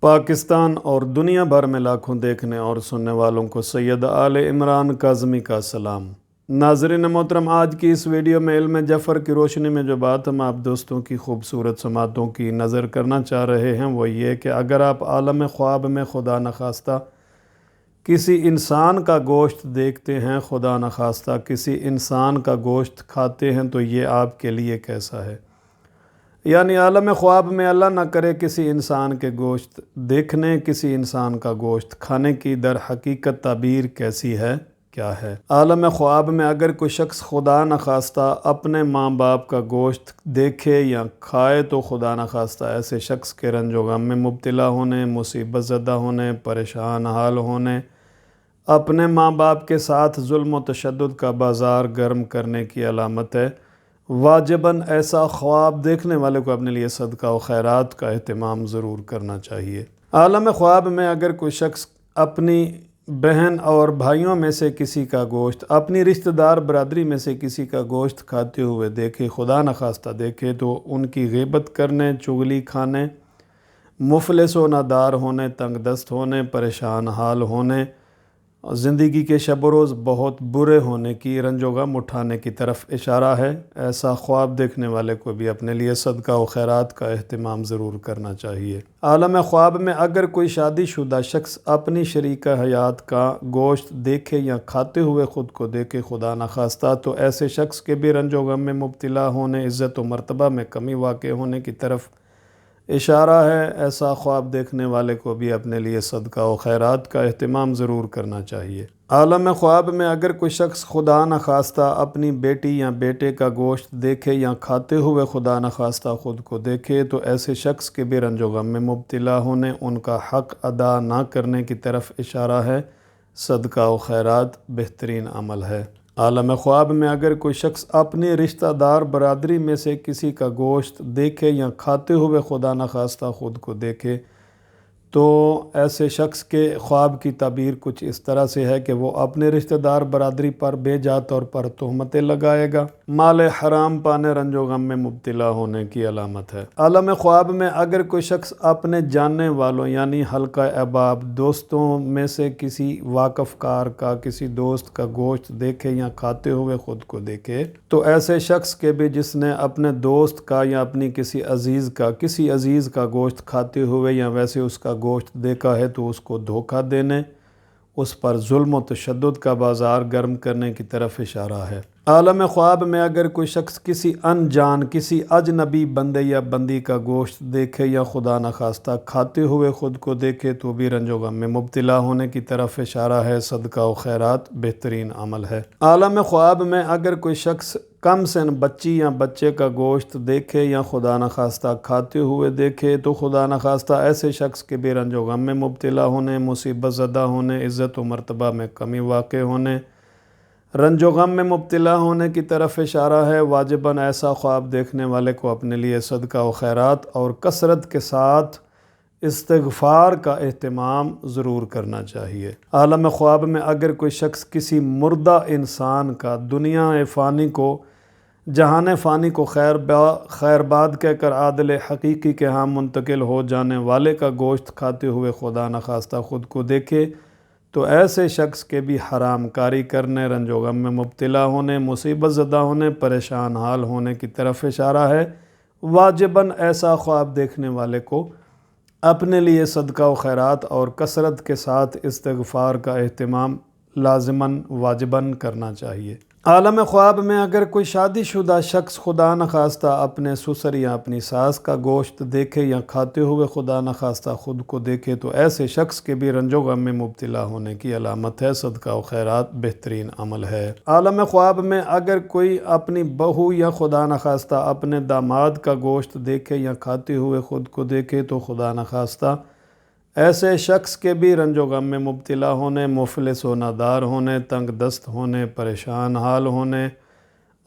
پاکستان اور دنیا بھر میں لاکھوں دیکھنے اور سننے والوں کو سید آل عمران کاظمی کا سلام۔ ناظرین محترم، آج کی اس ویڈیو میں علم جعفر کی روشنی میں جو بات ہم آپ دوستوں کی خوبصورت سماعتوں کی نظر کرنا چاہ رہے ہیں وہ یہ کہ اگر آپ عالم خواب میں خدا نخواستہ کسی انسان کا گوشت دیکھتے ہیں، خدا نخواستہ کسی انسان کا گوشت کھاتے ہیں، تو یہ آپ کے لیے کیسا ہے؟ یعنی عالم خواب میں اللہ نہ کرے کسی انسان کے گوشت دیکھنے، کسی انسان کا گوشت کھانے کی در حقیقت تعبیر کیسی ہے، کیا ہے؟ عالم خواب میں اگر کوئی شخص خدا نخواستہ اپنے ماں باپ کا گوشت دیکھے یا کھائے تو خدا نخواستہ ایسے شخص کے رنج و غم میں مبتلا ہونے، مصیبت زدہ ہونے، پریشان حال ہونے، اپنے ماں باپ کے ساتھ ظلم و تشدد کا بازار گرم کرنے کی علامت ہے۔ واجباً ایسا خواب دیکھنے والے کو اپنے لیے صدقہ و خیرات کا اہتمام ضرور کرنا چاہیے۔ عالم خواب میں اگر کوئی شخص اپنی بہن اور بھائیوں میں سے کسی کا گوشت، اپنی رشتہ دار برادری میں سے کسی کا گوشت کھاتے ہوئے دیکھے، خدا نخواستہ دیکھے، تو ان کی غیبت کرنے، چغلی کھانے، مفلس و نادار ہونے، تنگ دست ہونے، پریشان حال ہونے، زندگی کے شب و روز بہت برے ہونے کی، رنج و غم اٹھانے کی طرف اشارہ ہے۔ ایسا خواب دیکھنے والے کو بھی اپنے لیے صدقہ و خیرات کا اہتمام ضرور کرنا چاہیے۔ عالم خواب میں اگر کوئی شادی شدہ شخص اپنی شریکہ حیات کا گوشت دیکھے یا کھاتے ہوئے خود کو دیکھے، خدا نخواستہ، تو ایسے شخص کے بھی رنج و غم میں مبتلا ہونے، عزت و مرتبہ میں کمی واقع ہونے کی طرف اشارہ ہے۔ ایسا خواب دیکھنے والے کو بھی اپنے لیے صدقہ و خیرات کا اہتمام ضرور کرنا چاہیے۔ عالم خواب میں اگر کوئی شخص خدا نخواستہ اپنی بیٹی یا بیٹے کا گوشت دیکھے یا کھاتے ہوئے خدا نخواستہ خود کو دیکھے تو ایسے شخص کے بھی رنج و غم میں مبتلا ہونے، ان کا حق ادا نہ کرنے کی طرف اشارہ ہے۔ صدقہ و خیرات بہترین عمل ہے۔ عالم خواب میں اگر کوئی شخص اپنی رشتہ دار برادری میں سے کسی کا گوشت دیکھے یا کھاتے ہوئے خدا نخواستہ خود کو دیکھے تو ایسے شخص کے خواب کی تعبیر کچھ اس طرح سے ہے کہ وہ اپنے رشتہ دار برادری پر بے جا طور پر تہمتیں لگائے گا۔ مال حرام پانے رنج و غم میں مبتلا ہونے کی علامت ہے۔ عالم خواب میں اگر کوئی شخص اپنے جاننے والوں یعنی حلقہ احباب دوستوں میں سے کسی واقف کار کا، کسی دوست کا گوشت دیکھے یا کھاتے ہوئے خود کو دیکھے تو ایسے شخص کے بھی جس نے اپنے دوست کا یا اپنی کسی عزیز کا گوشت کھاتے ہوئے یا ویسے اس کا گوشت دیکھا ہے تو اس کو دھوکہ دینے، اس پر ظلم و تشدد کا بازار گرم کرنے کی طرف اشارہ ہے۔ عالم خواب میں اگر کوئی شخص کسی انجان، کسی اجنبی بندے یا بندی کا گوشت دیکھے یا خدا نخواستہ کھاتے ہوئے خود کو دیکھے تو بھی رنج و غم میں مبتلا ہونے کی طرف اشارہ ہے۔ صدقہ و خیرات بہترین عمل ہے۔ عالم خواب میں اگر کوئی شخص کم سن بچی یا بچے کا گوشت دیکھے یا خدا نخواستہ کھاتے ہوئے دیکھے تو خدا نخواستہ ایسے شخص کے بھی رنج و غم میں مبتلا ہونے، مصیبت زدہ ہونے، عزت و مرتبہ میں کمی واقع ہونے، رنج و غم میں مبتلا ہونے کی طرف اشارہ ہے۔ واجباً ایسا خواب دیکھنے والے کو اپنے لیے صدقہ و خیرات اور کثرت کے ساتھ استغفار کا اہتمام ضرور کرنا چاہیے۔ عالم خواب میں اگر کوئی شخص کسی مردہ انسان کا دنیا فانی کو، جہان فانی کو خیر باد کہہ کر عادل حقیقی کے ہاں منتقل ہو جانے والے کا گوشت کھاتے ہوئے خدا نخواستہ خود کو دیکھے تو ایسے شخص کے بھی حرام کاری کرنے، رنج و غم میں مبتلا ہونے، مصیبت زدہ ہونے، پریشان حال ہونے کی طرف اشارہ ہے۔ واجباً ایسا خواب دیکھنے والے کو اپنے لیے صدقہ و خیرات اور کثرت کے ساتھ استغفار کا اہتمام لازماً واجباً کرنا چاہیے۔ عالم خواب میں اگر کوئی شادی شدہ شخص خدا نخواستہ اپنے سسر یا اپنی ساس کا گوشت دیکھے یا کھاتے ہوئے خدا نخواستہ خود کو دیکھے تو ایسے شخص کے بھی رنج و غم میں مبتلا ہونے کی علامت ہے۔ صدقہ و خیرات بہترین عمل ہے۔ عالم خواب میں اگر کوئی اپنی بہو یا خدا نخواستہ اپنے داماد کا گوشت دیکھے یا کھاتے ہوئے خود کو دیکھے تو خدا نخواستہ ایسے شخص کے بھی رنج و غم میں مبتلا ہونے، مفلس و نادار ہونے، تنگ دست ہونے، پریشان حال ہونے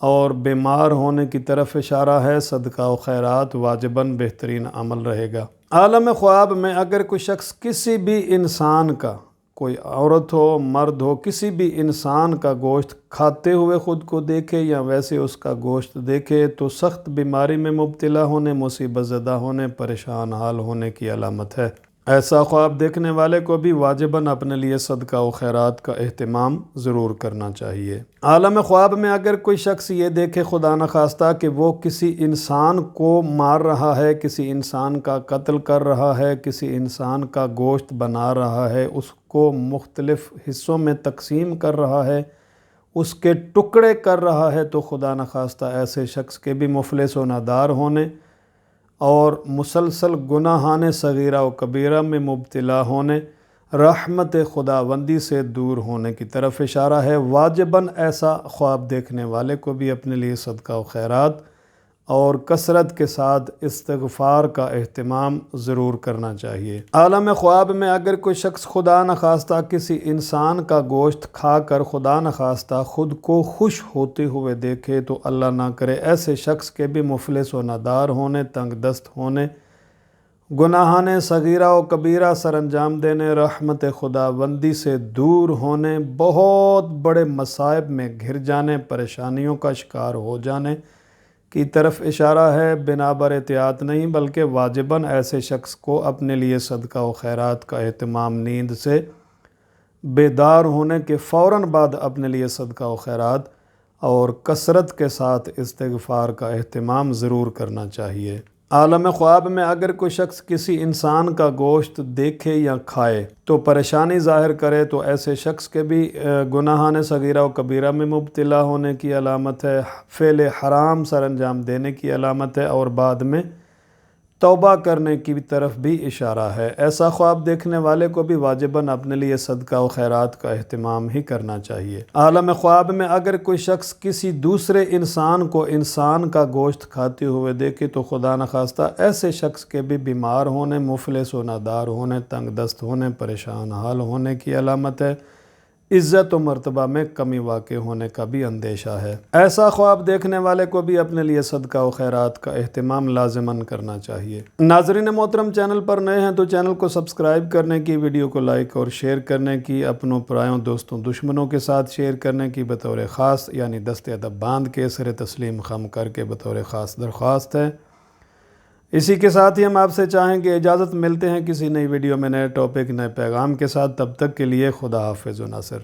اور بیمار ہونے کی طرف اشارہ ہے۔ صدقہ و خیرات واجباً بہترین عمل رہے گا۔ عالم خواب میں اگر کوئی شخص کسی بھی انسان کا، کوئی عورت ہو، مرد ہو، کسی بھی انسان کا گوشت کھاتے ہوئے خود کو دیکھے یا ویسے اس کا گوشت دیکھے تو سخت بیماری میں مبتلا ہونے، مصیبت زدہ ہونے، پریشان حال ہونے کی علامت ہے۔ ایسا خواب دیکھنے والے کو بھی واجباً اپنے لیے صدقہ و خیرات کا اہتمام ضرور کرنا چاہیے۔ عالم خواب میں اگر کوئی شخص یہ دیکھے خدا نخواستہ کہ وہ کسی انسان کو مار رہا ہے، کسی انسان کا قتل کر رہا ہے، کسی انسان کا گوشت بنا رہا ہے، اس کو مختلف حصوں میں تقسیم کر رہا ہے، اس کے ٹکڑے کر رہا ہے، تو خدا نخواستہ ایسے شخص کے بھی مفلس و نادار ہونے اور مسلسل گناہان صغیرہ و کبیرہ میں مبتلا ہونے، رحمت خداوندی سے دور ہونے کی طرف اشارہ ہے۔ واجباً ایسا خواب دیکھنے والے کو بھی اپنے لیے صدقہ و خیرات اور کثرت کے ساتھ استغفار کا اہتمام ضرور کرنا چاہیے۔ عالم خواب میں اگر کوئی شخص خدا نخواستہ کسی انسان کا گوشت کھا کر خدا نخواستہ خود کو خوش ہوتے ہوئے دیکھے تو اللہ نہ کرے ایسے شخص کے بھی مفلس و نادار ہونے، تنگ دست ہونے، گناہان صغیرہ و کبیرہ سر انجام دینے، رحمت خداوندی سے دور ہونے، بہت بڑے مصائب میں گھر جانے، پریشانیوں کا شکار ہو جانے کی طرف اشارہ ہے۔ بنابر احتیاط نہیں بلکہ واجباً ایسے شخص کو اپنے لیے صدقہ و خیرات کا اہتمام نیند سے بیدار ہونے کے فوراً بعد اپنے لیے صدقہ و خیرات اور کثرت کے ساتھ استغفار کا اہتمام ضرور کرنا چاہیے۔ عالم خواب میں اگر کوئی شخص کسی انسان کا گوشت دیکھے یا کھائے تو پریشانی ظاہر کرے تو ایسے شخص کے بھی گناہان صغیرہ و کبیرہ میں مبتلا ہونے کی علامت ہے، فعل حرام سر انجام دینے کی علامت ہے اور بعد میں توبہ کرنے کی طرف بھی اشارہ ہے۔ ایسا خواب دیکھنے والے کو بھی واجباً اپنے لیے صدقہ و خیرات کا اہتمام ہی کرنا چاہیے۔ عالم خواب میں اگر کوئی شخص کسی دوسرے انسان کو انسان کا گوشت کھاتے ہوئے دیکھے تو خدا نخواستہ ایسے شخص کے بھی بیمار ہونے، مفلس و نادار ہونے، تنگ دست ہونے، پریشان حال ہونے کی علامت ہے، عزت و مرتبہ میں کمی واقع ہونے کا بھی اندیشہ ہے۔ ایسا خواب دیکھنے والے کو بھی اپنے لیے صدقہ و خیرات کا اہتمام لازماً کرنا چاہیے۔ ناظرین محترم، چینل پر نئے ہیں تو چینل کو سبسکرائب کرنے کی، ویڈیو کو لائک اور شیئر کرنے کی، اپنوں پرایوں دوستوں دشمنوں کے ساتھ شیئر کرنے کی بطور خاص یعنی دست ادب باندھ کے سر تسلیم خم کر کے بطور خاص درخواست ہے۔ اسی کے ساتھ ہی ہم آپ سے چاہیں کہ اجازت ملتے ہیں کسی نئی ویڈیو میں نئے ٹاپک، نئے پیغام کے ساتھ۔ تب تک کے لیے خدا حافظ و ناصر۔